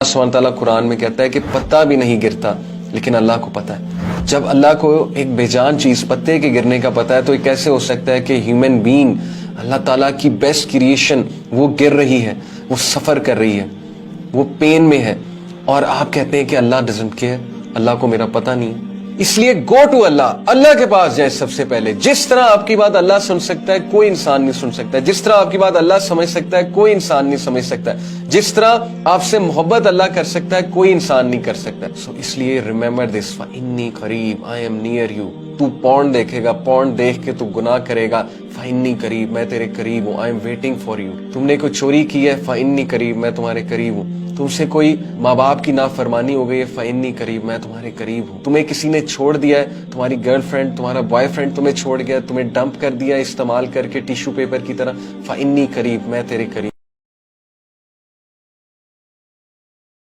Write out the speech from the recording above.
سبحانہ تعالیٰ قرآن میں کہتا ہے کہ پتا بھی نہیں گرتا لیکن اللہ کو پتا ہے۔ جب اللہ کو ایک بے جان چیز پتے کے گرنے کا پتا ہے تو یہ کیسے ہو سکتا ہے کہ ہیومن بینگ، اللہ تعالیٰ کی بیسٹ کریشن، وہ گر رہی ہے، وہ سفر کر رہی ہے، وہ پین میں ہے، اور آپ کہتے ہیں کہ اللہ ڈزنٹ کیئر، اللہ کو میرا پتہ نہیں ہے۔ اس لیے گو ٹو اللہ کے پاس جائیں سب سے پہلے۔ جس طرح آپ کی بات اللہ سن سکتا ہے کوئی انسان نہیں سن سکتا ہے، جس طرح آپ کی بات اللہ سمجھ سکتا ہے کوئی انسان نہیں سمجھ سکتا ہے، جس طرح آپ سے محبت اللہ کر سکتا ہے کوئی انسان نہیں کر سکتا۔ سو اس لیے ریممبر دس، فإنی قریب، آئی ایم نیئر یو۔ تو پورن دیکھے گا، پورن دیکھ کے تو گناہ کرے گا، فإنی قریب، میں تیرے قریب ہوں، I am waiting for you. تم نے کوئی چوری کی ہے، فإنی قریب، میں تمہارے قریب ہوں۔ تم سے کوئی ماں باپ کی نافرمانی ہو گئی ہے، فإنی قریب، میں تمہارے قریب ہوں۔ تمہیں کسی نے چھوڑ دیا ہے، تمہاری گرل فرینڈ، تمہارا بوائے فرینڈ تمہیں چھوڑ گیا، تمہیں ڈمپ کر دیا استعمال کر کے ٹیشو پیپر کی طرح، فإنی قریب، میں تیرے قریب۔